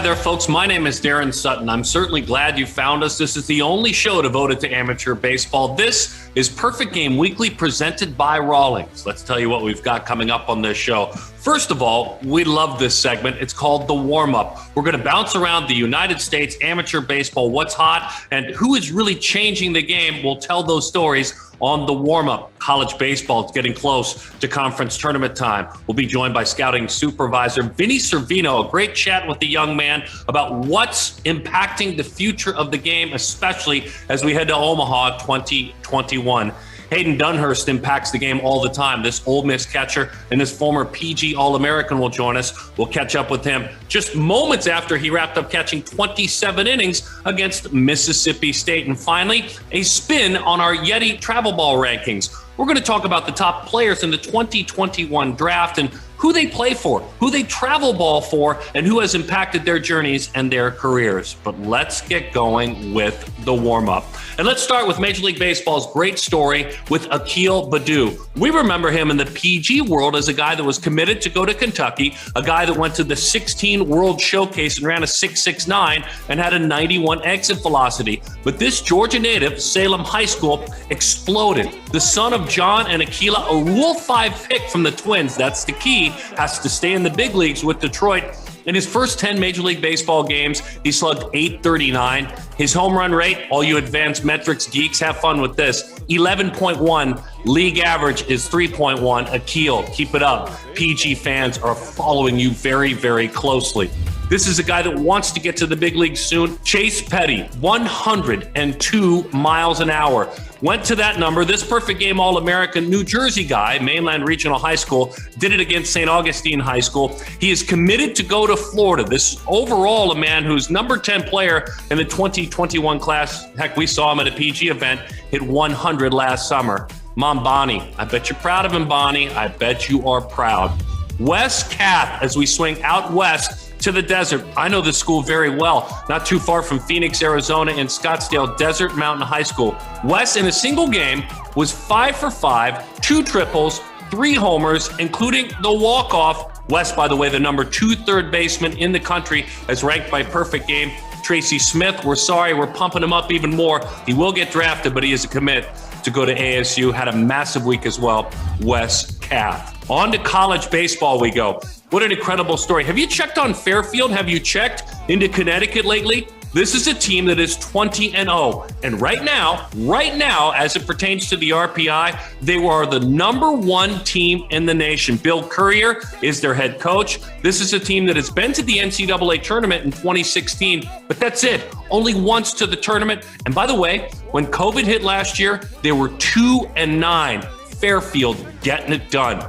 there, folks. My name is Daron Sutton. I'm certainly glad you found us. This is the only show devoted to amateur baseball. This is Perfect Game Weekly, presented by Rawlings. Let's tell you what we've got coming up on this show. First of all, we love this segment. It's called The Warm-Up. We're going to bounce around the United States amateur baseball, what's hot, and who is really changing the game. We'll tell those stories on The Warm-Up. College baseball is getting close to conference tournament time. We'll be joined by scouting supervisor Vinny Servino, a great chat with the young man about what's impacting the future of the game, especially as we head to Omaha 2021. Hayden Dunhurst impacts the game all the time. This Ole Miss catcher and this former PG All-American will join us. We'll catch up with him just moments after he wrapped up catching 27 innings against Mississippi State. And finally, a spin on our Yeti travel ball rankings. We're going to talk about the top players in the 2021 draft and who they play for, who they travel ball for, and who has impacted their journeys and their careers. But let's get going with the warm-up. And let's start with Major League Baseball's great story with Akil Baddoo. We remember him in the PG world as a guy that was committed to go to Kentucky, a guy that went to the 16 World Showcase and ran a 6.69 and had a 91 exit velocity. But this Georgia native, Salem High School, exploded. The son of John and Akila, a Rule 5 pick from the Twins, that's the key, has to stay in the big leagues with Detroit. In his first 10 Major League Baseball games, he slugged .839. His home run rate, all you advanced metrics geeks, have fun with this, 11.1. League average is 3.1. Akil, keep it up. PG fans are following you very, very closely. This is a guy that wants to get to the big leagues soon. Chase Petty, 102 miles an hour. Went to that number. This perfect game All-American New Jersey guy, Mainland Regional High School, did it against St. Augustine High School. He is committed to go to Florida. This is overall a man who's number 10 player in the 2021 class. Heck, we saw him at a PG event, hit 100 last summer. Mom Bonnie, I bet you're proud of him, Bonnie. I bet you are proud. Wes Kath, as we swing out west to the desert. I know this school very well, not too far from Phoenix, Arizona, in Scottsdale Desert Mountain High School. Wes, in a single game, was 5 for 5, 2 triples, 3 homers, including the walk-off. Wes, by the way, the number 2 third baseman in the country, as ranked by Perfect Game. Tracy Smith, we're sorry, we're pumping him up even more. He will get drafted, but he is a commit to go to ASU. Had a massive week as well, Wes Kath. On to college baseball we go. What an incredible story. Have you checked on Fairfield? Have you checked into Connecticut lately? This is a team that is 20-0. And right now, as it pertains to the RPI, they are the number 1 team in the nation. Bill Courier is their head coach. This is a team that has been to the NCAA tournament in 2016, but that's it. Only once to the tournament. And by the way, when COVID hit last year, they were 2-9. Fairfield getting it done.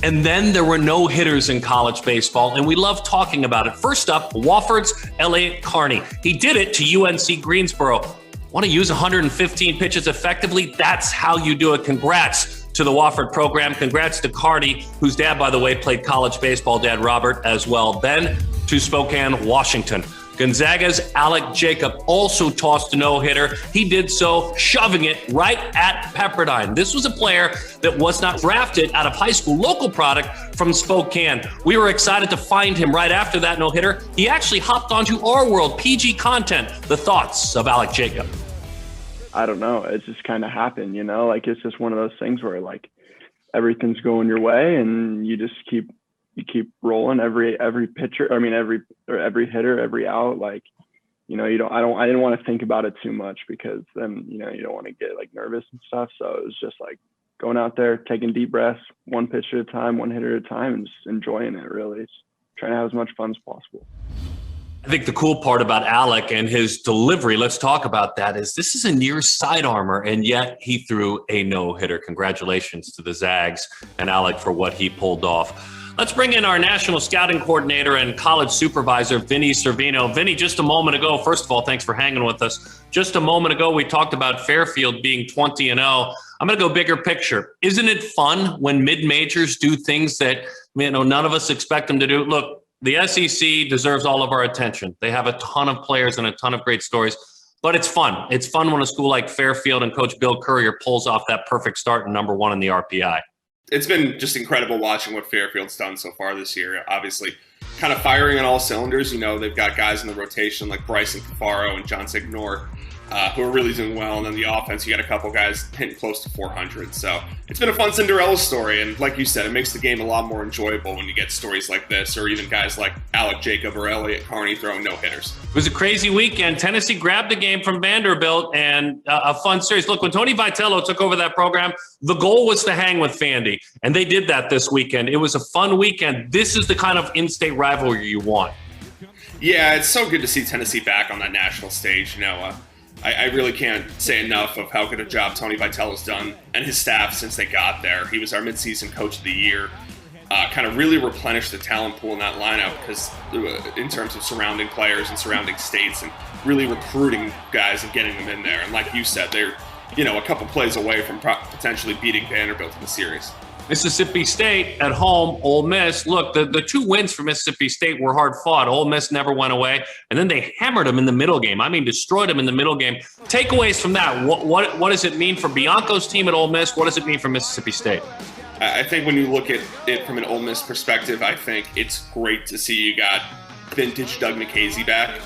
And then there were no hitters in college baseball, and we love talking about it. First up, Wofford's Elliott Carney. He did it to UNC Greensboro. Want to use 115 pitches effectively? That's how you do it. Congrats to the Wofford program. Congrats to Carney, whose dad, by the way, played college baseball, Dad Robert, as well. Then to Spokane, Washington. Gonzaga's Alek Jacob also tossed a no-hitter. He did so shoving it right at Pepperdine. This was a player that was not drafted out of high school, local product from Spokane. We were excited to find him right after that no-hitter. He actually hopped onto our world, PG content. The thoughts of Alek Jacob. I don't know. It just kind of happened, you know? Like, it's just one of those things where, like, everything's going your way and you just keep rolling every pitcher. I mean, every hitter, every out. Like, you know, I didn't want to think about it too much because then, you know, you don't want to get like nervous and stuff. So it was just like going out there, taking deep breaths, one pitch at a time, one hitter at a time, and just enjoying it. Really, it's trying to have as much fun as possible. I think the cool part about Alek and his delivery, let's talk about that, is this is a near side armor, and yet he threw a no-hitter. Congratulations to the Zags and Alek for what he pulled off. Let's bring in our national scouting coordinator and college supervisor, Vinny Servino. Vinny, just a moment ago, first of all, thanks for hanging with us. Just a moment ago, we talked about Fairfield being 20-0. I'm going to go bigger picture. Isn't it fun when mid-majors do things that, you know, none of us expect them to do? Look, the SEC deserves all of our attention. They have a ton of players and a ton of great stories, but it's fun. It's fun when a school like Fairfield and Coach Bill Courier pulls off that perfect start and number 1 in the RPI. It's been just incredible watching what Fairfield's done so far this year. Obviously, kind of firing on all cylinders. They've got guys in the rotation like Bryson Cafaro and John Signor, who are really doing well. And then the offense, you got a couple guys hitting close to 400. So it's been a fun Cinderella story. And like you said, it makes the game a lot more enjoyable when you get stories like this, or even guys like Alek Jacob or Elliott Carney throwing no-hitters. It was a crazy weekend. Tennessee grabbed the game from Vanderbilt, and a fun series. Look, when Tony Vitello took over that program, the goal was to hang with Vandy, and they did that this weekend. It was a fun weekend. This is the kind of in-state rivalry you want. Yeah, it's so good to see Tennessee back on that national stage. I really can't say enough of how good a job Tony Vitello's done and his staff since they got there. He was our midseason coach of the year. Kind of really replenished the talent pool in that lineup because in terms of surrounding players and surrounding states and really recruiting guys and getting them in there. And like you said, they're a couple plays away from potentially beating Vanderbilt in the series. Mississippi State at home, Ole Miss. Look, the two wins for Mississippi State were hard fought. Ole Miss never went away, and then they hammered them in the middle game. I mean, destroyed them in the middle game. Takeaways from that, what does it mean for Bianco's team at Ole Miss? What does it mean for Mississippi State? I think when you look at it from an Ole Miss perspective, I think it's great to see you got vintage Doug Nikhazy back.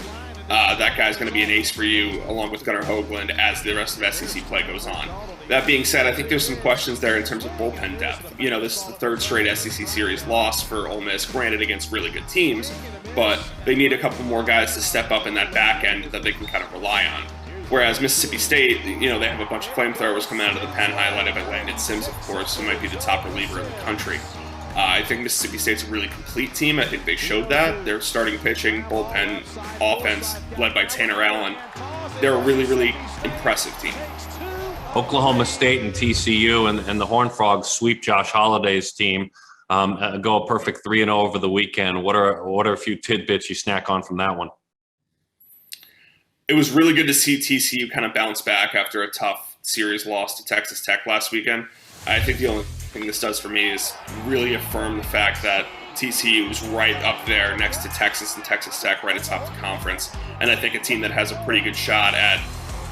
That guy's going to be an ace for you, along with Gunnar Hoagland, as the rest of SEC play goes on. That being said, I think there's some questions there in terms of bullpen depth. This is the third straight SEC series loss for Ole Miss, granted against really good teams, but they need a couple more guys to step up in that back end that they can kind of rely on. Whereas Mississippi State, they have a bunch of flamethrowers coming out of the pen, highlighted by Landon Sims, of course, who might be the top reliever in the country. I think Mississippi State's a really complete team. I think they showed that. Their starting pitching, bullpen, offense, led by Tanner Allen. They're a really, really impressive team. Oklahoma State and TCU and the Horned Frogs sweep Josh Holliday's team, go a perfect 3-0 over the weekend. What are a few tidbits you snack on from that one? It was really good to see TCU kind of bounce back after a tough series loss to Texas Tech last weekend. I think the only thing this does for me is really affirm the fact that TCU is right up there next to Texas and Texas Tech right atop the conference. And I think a team that has a pretty good shot at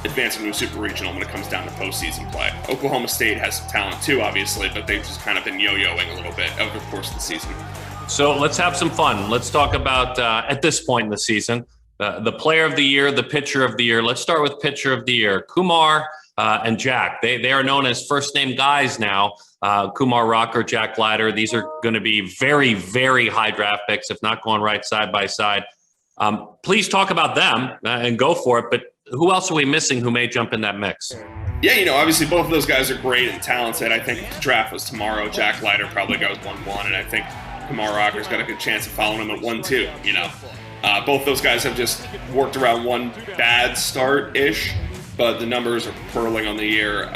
advancing to a super regional when it comes down to postseason play. Oklahoma State has some talent too, obviously, but they've just kind of been yo-yoing a little bit over the course of the season. So let's have some fun. Let's talk about, at this point in the season, the player of the year, the pitcher of the year. Let's start with pitcher of the year. Kumar and Jack. They are known as first-name guys now. Kumar Rocker, Jack Leiter. These are going to be very, very high draft picks, if not going right side by side. Please talk about them and go for it, but who else are we missing who may jump in that mix? Yeah, obviously both of those guys are great and talented. I think if the draft was tomorrow, Jack Leiter probably goes 1-1, and I think Kumar Rocker's got a good chance of following him at 1-2, Both those guys have just worked around one bad start-ish, but the numbers are purling on the year.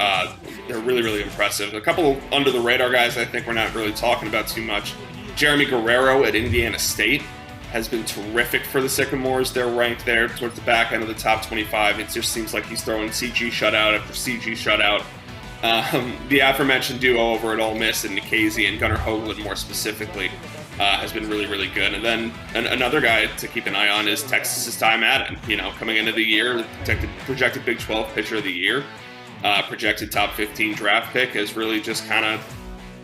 They're really, really impressive. A couple of under-the-radar guys I think we're not really talking about too much. Jeremy Guerrero at Indiana State has been terrific for the Sycamores. They're ranked there towards the back end of the top 25. It just seems like he's throwing CG shutout after CG shutout. The aforementioned duo over at Ole Miss and Nikhazy and Gunnar Hoagland more specifically has been really, really good. And then another guy to keep an eye on is Texas's Ty Madden. Coming into the year, projected Big 12 pitcher of the year, projected top 15 draft pick, has really just kind of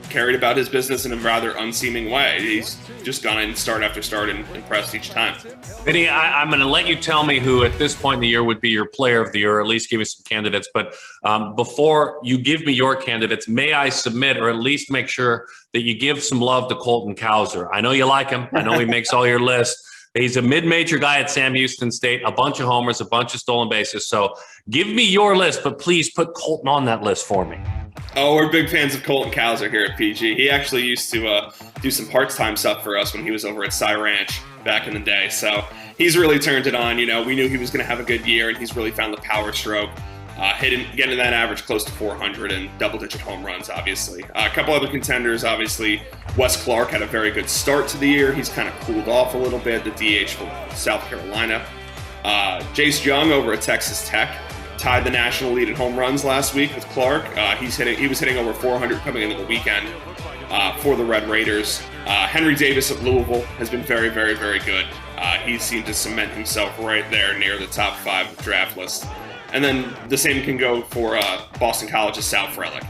carried about his business in a rather unseeming way. He's just gone in start after start and impressed each time. Vinny, I'm going to let you tell me who at this point in the year would be your player of the year, or at least give me some candidates. But before you give me your candidates, may I submit or at least make sure that you give some love to Colton Cowser? I know you like him. I know he makes all your lists. He's a mid-major guy at Sam Houston State, a bunch of homers, a bunch of stolen bases. So give me your list, but please put Colton on that list for me. Oh, we're big fans of Colton Cowser here at PG. He actually used to do some part-time stuff for us when he was over at Cy Ranch back in the day. So he's really turned it on. We knew he was going to have a good year, and he's really found the power stroke, getting that average close to 400 and double-digit home runs, obviously. A couple other contenders, obviously. Wes Clark had a very good start to the year. He's kind of cooled off a little bit, the DH from South Carolina. Jace Young over at Texas Tech tied the national lead in home runs last week with Clark. He was hitting over 400 coming into the weekend for the Red Raiders. Henry Davis of Louisville has been very, very, very good. He seemed to cement himself right there near the top 5 draft list. And then the same can go for Boston College's Sal Frelick.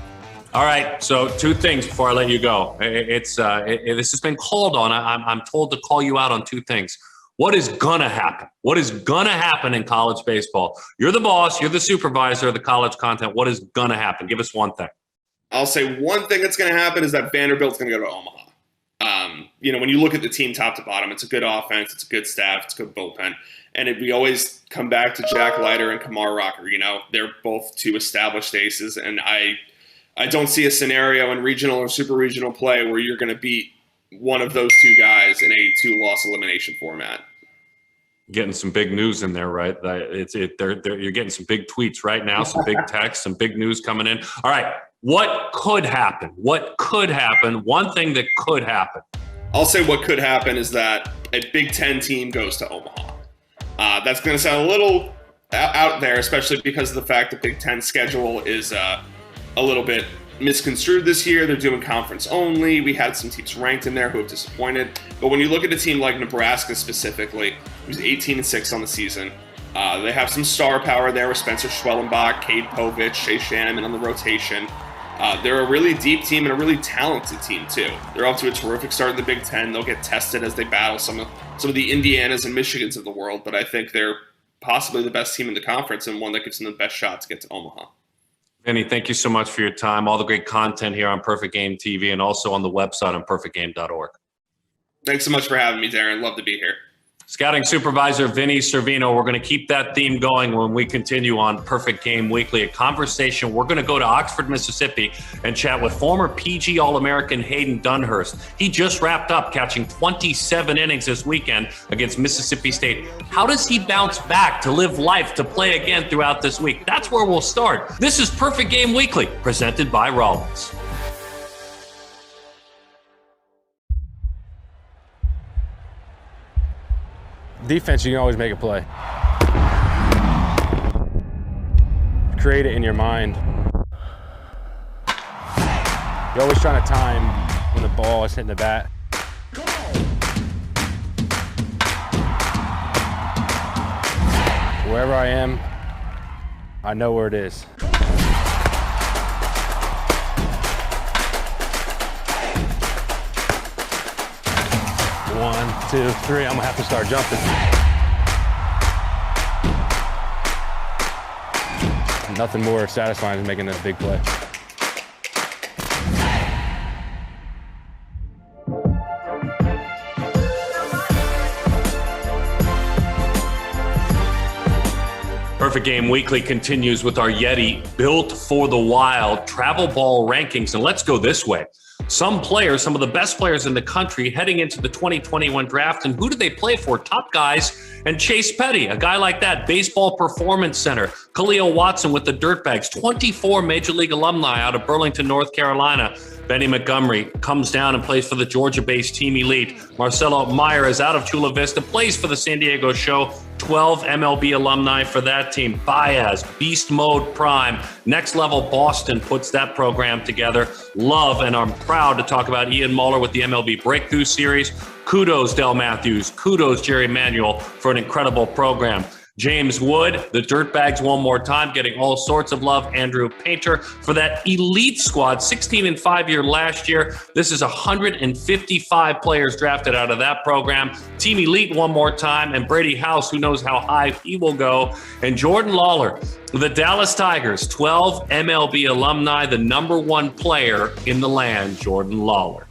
All right, so two things before I let you go. This has been called on. I'm told to call you out on two things. What is gonna happen? What is gonna happen in college baseball? You're the boss. You're the supervisor of the college content. What is gonna happen? Give us one thing. I'll say one thing that's going to happen is that Vanderbilt's going to go to Omaha. When you look at the team top to bottom, it's a good offense, it's a good staff, it's a good bullpen. And we always come back to Jack Leiter and Kamar Rocker. They're both two established aces, and I don't see a scenario in regional or super regional play where you're going to beat one of those two guys in a two-loss elimination format. Getting some big news in there, right? You're getting some big tweets right now, some big texts, some big news coming in. All right, what could happen? What could happen? One thing that could happen. I'll say what could happen is that a Big Ten team goes to Omaha. That's going to sound a little out there, especially because of the fact that Big Ten schedule is a little bit misconstrued this year. They're doing conference only. We had some teams ranked in there who have disappointed. But when you look at a team like Nebraska specifically, who's 18-6 on the season, they have some star power there with Spencer Schwellenbach, Cade Povich, Shea Shannon on the rotation. They're a really deep team and a really talented team too. They're off to a terrific start in the Big Ten. They'll get tested as they battle some of the Indianas and Michigans of the world, but I think they're possibly the best team in the conference and one that gives them the best shot to get to Omaha. Vinny, thank you so much for your time. All the great content here on Perfect Game TV and also on the website on perfectgame.org. Thanks so much for having me, Daron. Love to be here. Scouting supervisor Vinny Servino. We're going to keep that theme going when we continue on Perfect Game Weekly, a conversation. We're going to go to Oxford, Mississippi, and chat with former PG All-American Hayden Dunhurst. He just wrapped up catching 27 innings this weekend against Mississippi State. How does he bounce back to live life, to play again throughout this week? That's where we'll start. This is Perfect Game Weekly, presented by Rawlings. Defense, you can always make a play. Create it in your mind. You're always trying to time when the ball is hitting the bat. Wherever I am, I know where it is. One, two, three. I'm gonna have to start jumping. Nothing more satisfying than making a big play. Perfect Game Weekly continues with our Yeti Built for the Wild travel ball rankings. And let's go this way. Some players, some of the best players in the country heading into the 2021 draft. And who do they play for? Top guys. And Chase Petty, a guy like that, Baseball Performance Center. Khalil Watson with the Dirtbags, 24 Major League alumni out of Burlington, North Carolina. Benny Montgomery comes down and plays for the Georgia-based Team Elite. Marcelo Meyer is out of Chula Vista, plays for the San Diego Show. 12 MLB alumni for that team. Baez, Beast Mode Prime. Next Level Boston puts that program together. Love, and I'm proud to talk about Ian Muller with the MLB Breakthrough Series. Kudos, Del Matthews. Kudos, Jerry Manuel, for an incredible program. James Wood, the Dirtbags one more time, getting all sorts of love. Andrew Painter for that elite squad, 16-5 year last year. This is 155 players drafted out of that program. Team Elite one more time, and Brady House, who knows how high he will go. And Jordan Lawler, the Dallas Tigers, 12 MLB alumni, the number one player in the land, Jordan Lawler.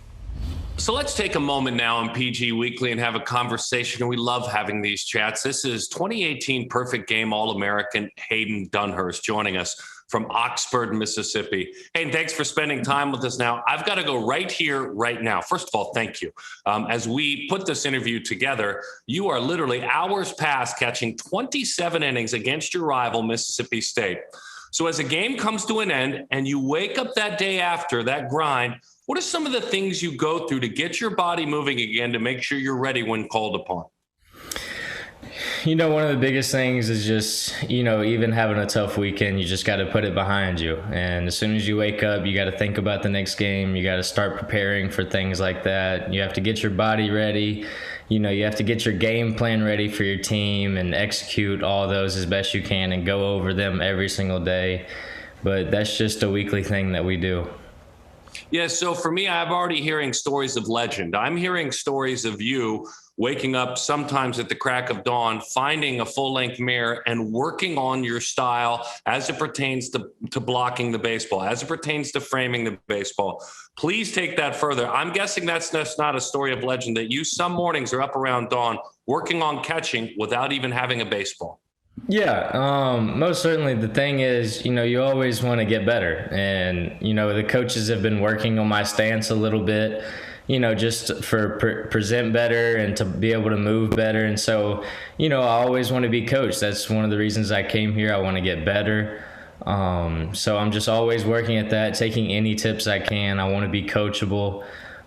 So let's take a moment now on PG Weekly and have a conversation. We love having these chats. This is 2018 Perfect Game All-American Hayden Dunhurst joining us from Oxford, Mississippi. Hayden, thanks for spending time with us now. I've got to go right here, right now. First of all, thank you. As we put this interview together, you are literally hours past catching 27 innings against your rival, Mississippi State. So as a game comes to an end and you wake up that day after that grind, what are some of the things you go through to get your body moving again to make sure you're ready when called upon? One of the biggest things is just, even having a tough weekend, you just got to put it behind you. And as soon as you wake up, you got to think about the next game. You got to start preparing for things like that. You have to get your body ready. You have to get your game plan ready for your team and execute all those as best you can and go over them every single day. But that's just a weekly thing that we do. Yeah, so for me, I'm already hearing stories of legend. I'm hearing stories of you waking up sometimes at the crack of dawn, finding a full-length mirror and working on your style as it pertains to blocking the baseball, as it pertains to framing the baseball. Please take that further. I'm guessing that's not a story of legend, that you some mornings are up around dawn working on catching without even having a baseball. Yeah, most certainly. The thing is, you always want to get better. And, the coaches have been working on my stance a little bit, just for present better and to be able to move better. And so, I always want to be coached. That's one of the reasons I came here. I want to get better. So I'm just always working at that, taking any tips I can. I want to be coachable.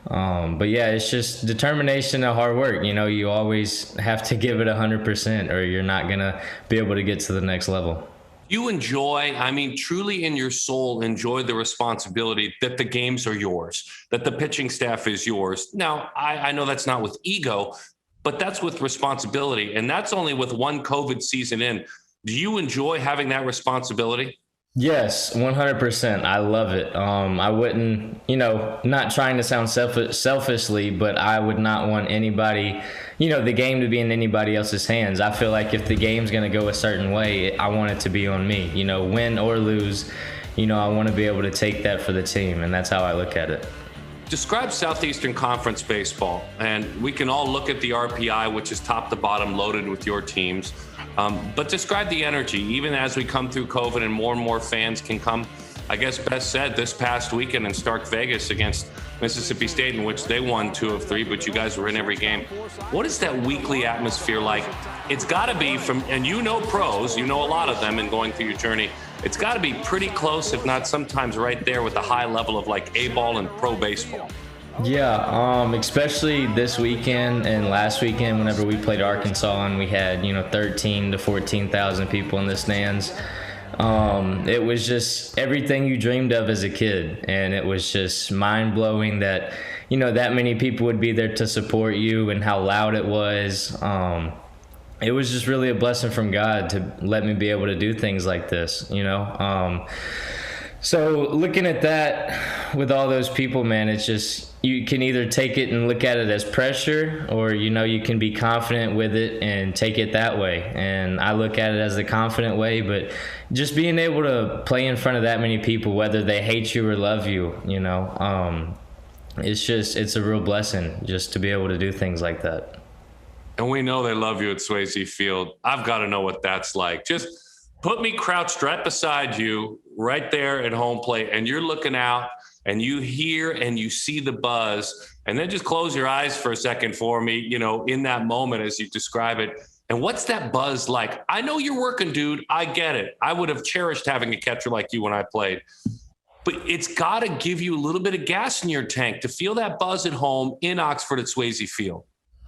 But yeah, it's just determination and hard work. You always have to give it 100% or you're not going to be able to get to the next level. You enjoy, truly in your soul, enjoy the responsibility that the games are yours, that the pitching staff is yours. Now, I know that's not with ego, but that's with responsibility. And that's only with one COVID season in. Do you enjoy having that responsibility? Yes, 100%. I love it. I wouldn't, not trying to sound selfishly, but I would not want anybody, the game to be in anybody else's hands. I feel like if the game's going to go a certain way, I want it to be on me. Win or lose, I want to be able to take that for the team, and that's how I look at it. Describe Southeastern Conference baseball, and we can all look at the RPI, which is top to bottom loaded with your teams. But describe the energy, even as we come through COVID and more fans can come. I guess best said this past weekend in Stark Vegas against Mississippi State, in which they won 2 of 3, but you guys were in every game. What is that weekly atmosphere like? It's got to be and pros, a lot of them in going through your journey. It's got to be pretty close, if not sometimes right there with the high level of like A-ball and pro baseball. Yeah, especially this weekend and last weekend whenever we played Arkansas and we had, 13 to 14,000 people in the stands. It was just everything you dreamed of as a kid. And it was just mind-blowing that, that many people would be there to support you and how loud it was. It was just really a blessing from God to let me be able to do things like this, So looking at that with all those people, man, it's just, you can either take it and look at it as pressure or, you can be confident with it and take it that way. And I look at it as the confident way, but just being able to play in front of that many people, whether they hate you or love you, it's a real blessing just to be able to do things like that. And we know they love you at Swayze Field. I've got to know what that's like. Just put me crouched right beside you, right there at home plate, and you're looking out and you hear and you see the buzz, and then just close your eyes for a second for me, in that moment as you describe it. And what's that buzz like? I know you're working, dude. I get it. I would have cherished having a catcher like you when I played. But it's got to give you a little bit of gas in your tank to feel that buzz at home in Oxford at Swayze Field.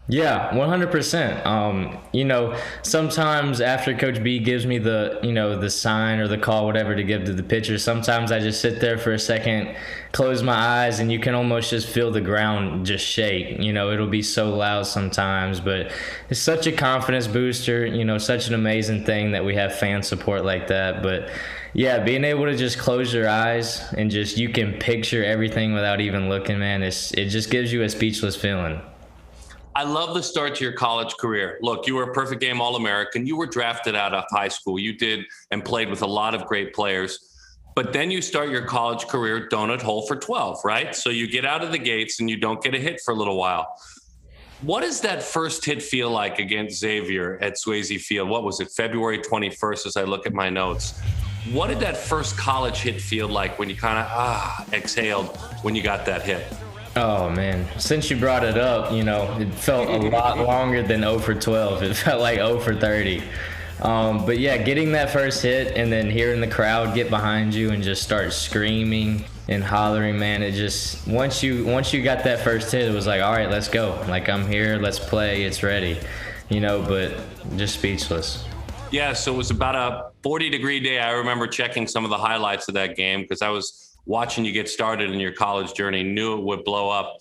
Yeah, 100%. Sometimes after Coach B gives me the sign or the call, whatever, to give to the pitcher, sometimes I just sit there for a second, close my eyes, and you can almost just feel the ground just shake. It'll be so loud sometimes, but it's such a confidence booster, such an amazing thing that we have fan support like that. But yeah, being able to just close your eyes and just, you can picture everything without even looking, man, it just gives you a speechless feeling. I love the start to your college career. Look, you were a perfect game All-American. You were drafted out of high school. You did and played with a lot of great players. But then you start your college career donut hole for 12, right? So you get out of the gates and you don't get a hit for a little while. What does that first hit feel like against Xavier at Swayze Field? What was it, February 21st, as I look at my notes? What did that first college hit feel like when you kind of exhaled when you got that hit? Oh, man. Since you brought it up, it felt a lot longer than 0 for 12. It felt like 0 for 30. But, yeah, getting that first hit and then hearing the crowd get behind you and just start screaming and hollering, man, it just, once you got that first hit, it was like, all right, let's go. Like, I'm here, let's play, it's ready, but just speechless. Yeah, so it was about a 40-degree day. I remember checking some of the highlights of that game because I was watching you get started in your college journey, knew it would blow up.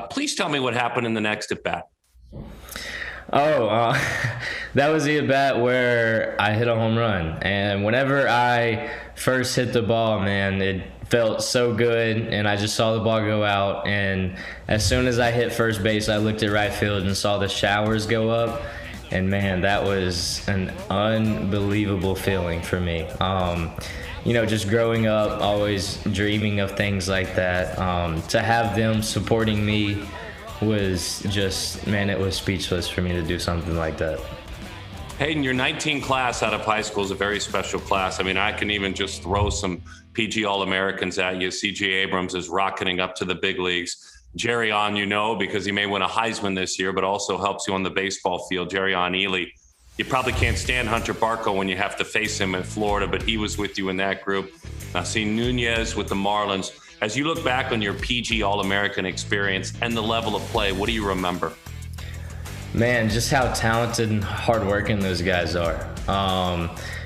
Please tell me what happened in the next at bat. Oh, that was the at-bat where I hit a home run. And whenever I first hit the ball, man, it felt so good. And I just saw the ball go out. And as soon as I hit first base, I looked at right field and saw the showers go up. And, man, that was an unbelievable feeling for me. Just growing up, always dreaming of things like that. To have them supporting me was just, man, it was speechless for me to do something like that. Hayden, your 19 class out of high school is a very special class. I mean, I can even just throw some PG All-Americans at you. C.J. Abrams is rocketing up to the big leagues. Jerry on, because he may win a Heisman this year, but also helps you on the baseball field. Jerry on Ely. You probably can't stand Hunter Barco when you have to face him in Florida, but he was with you in that group. I've seen Nunez with the Marlins. As you look back on your PG All-American experience and the level of play, what do you remember? Man, just how talented and hardworking those guys are.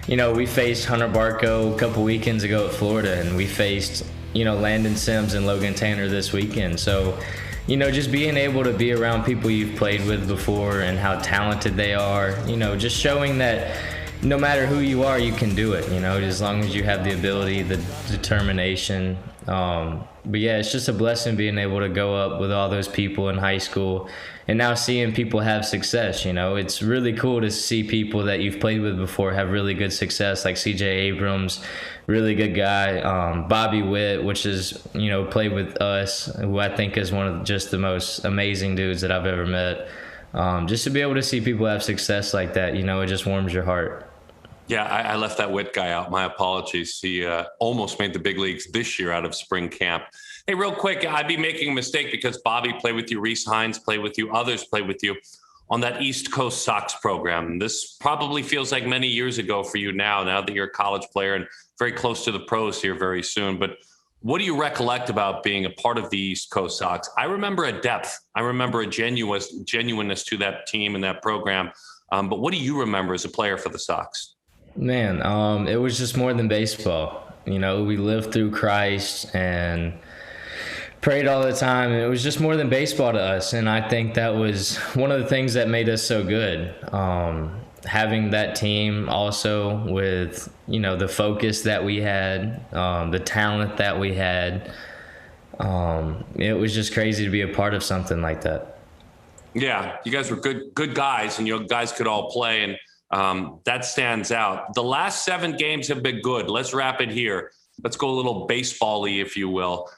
We faced Hunter Barco a couple weekends ago at Florida, and we faced, Landon Sims and Logan Tanner this weekend. So, just being able to be around people you've played with before and how talented they are, just showing that no matter who you are, you can do it, as long as you have the ability, the determination. But yeah, it's just a blessing being able to go up with all those people in high school and now seeing people have success. It's really cool to see people that you've played with before have really good success, like C.J. Abrams, really good guy. Bobby Witt, which is, played with us, who I think is one of just the most amazing dudes that I've ever met. Just to be able to see people have success like that, it just warms your heart. Yeah, I left that Witt guy out. My apologies. He almost made the big leagues this year out of spring camp. Hey, real quick, I'd be making a mistake because Bobby played with you, Reese Hines played with you, others played with you on that East Coast Sox program. This probably feels like many years ago for you now that you're a college player and very close to the pros here very soon. But what do you recollect about being a part of the East Coast Sox? I remember a depth. I remember a genuineness to that team and that program. But what do you remember as a player for the Sox? Man, it was just more than baseball. We lived through Christ and prayed all the time. It was just more than baseball to us. And I think that was one of the things that made us so good. Having that team also with, the focus that we had, the talent that we had. It was just crazy to be a part of something like that. Yeah, you guys were good guys, and you guys could all play. And that stands out. The last 7 games have been good. Let's wrap it here. Let's go a little baseball-y, if you will.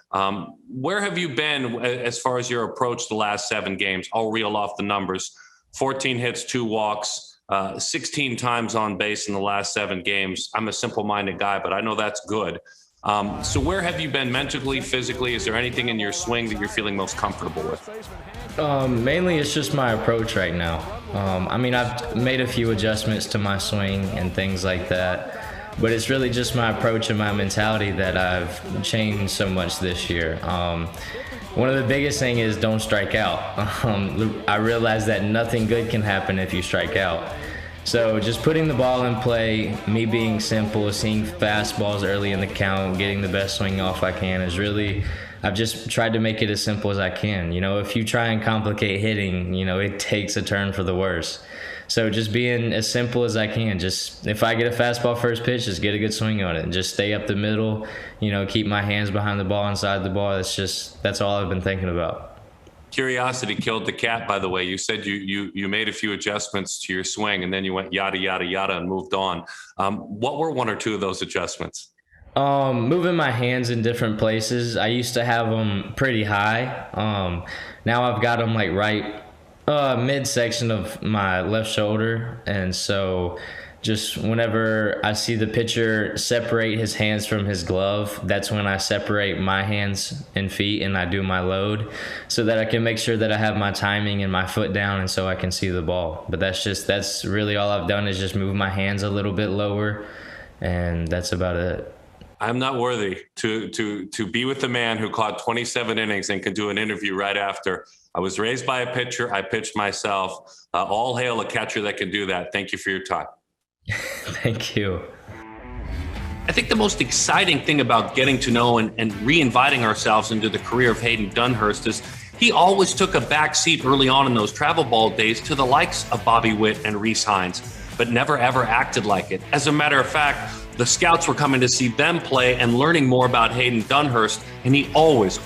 Where have you been as far as your approach the last 7 games? I'll reel off the numbers. 14 hits, 2 walks, 16 times on base in the last 7 games. I'm a simple-minded guy, but I know that's good. So where have you been mentally, physically? Is there anything in your swing that you're feeling most comfortable with? Mainly it's just my approach right now. I've made a few adjustments to my swing and things like that, but it's really just my approach and my mentality that I've changed so much this year. One of the biggest thing is don't strike out. I realize that nothing good can happen if you strike out. So just putting the ball in play, me being simple, seeing fastballs early in the count, getting the best swing off I can is really, I've just tried to make it as simple as I can. If you try and complicate hitting, it takes a turn for the worse. So just being as simple as I can. Just if I get a fastball first pitch, just get a good swing on it and just stay up the middle, keep my hands behind the ball, inside the ball. That's all I've been thinking about. Curiosity killed the cat, by the way. You said you made a few adjustments to your swing and then you went yada, yada, yada and moved on. What were 1 or 2 of those adjustments? Moving my hands in different places. I used to have them pretty high. Now I've got them like right midsection of my left shoulder. And so just whenever I see the pitcher separate his hands from his glove, that's when I separate my hands and feet and I do my load so that I can make sure that I have my timing and my foot down and so I can see the ball. But that's really all I've done is just move my hands a little bit lower, and that's about it. I'm not worthy to be with the man who caught 27 innings and can do an interview right after. I was raised by a pitcher. I pitched myself. All hail a catcher that can do that. Thank you for your time. Thank you. I think the most exciting thing about getting to know and re-inviting ourselves into the career of Hayden Dunhurst is He always took a back seat early on in those travel ball days to the likes of Bobby Witt and Reese Hines, but never ever acted like it. As a matter of fact, the scouts were coming to see them play and learning more about Hayden Dunhurst, and he always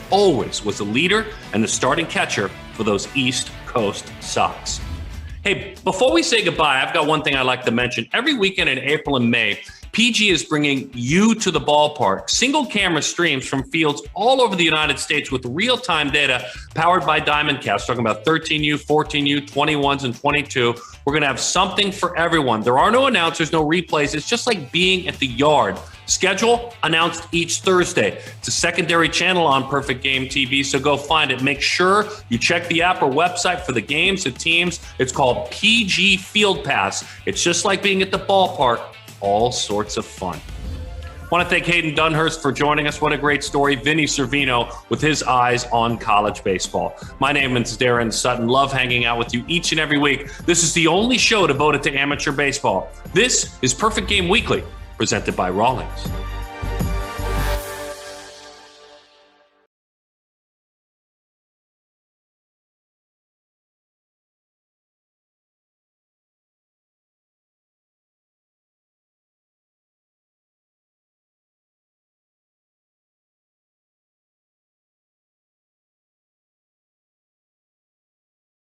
was the leader and the starting catcher for those East Coast Sox. Hey, before we say goodbye, I've got one thing I'd like to mention. Every weekend in April and May, PG is bringing you to the ballpark. Single camera streams from fields all over the United States with real-time data powered by Diamondcast, talking about 13U, 14U, 21s, and 22. We're going to have something for everyone. There are no announcers, no replays. It's just like being at the yard. Schedule announced each Thursday. It's a secondary channel on Perfect Game TV, so go find it. Make sure you check the app or website for the games, the teams. It's called PG Field Pass. It's just like being at the ballpark. All sorts of fun. I want to thank Hayden Dunhurst for joining us. What a great story. Vinny Servino with his eyes on college baseball. My name is Daron Sutton. Love hanging out with you each and every week. This is the only show devoted to amateur baseball. This is Perfect Game Weekly, presented by Rawlings.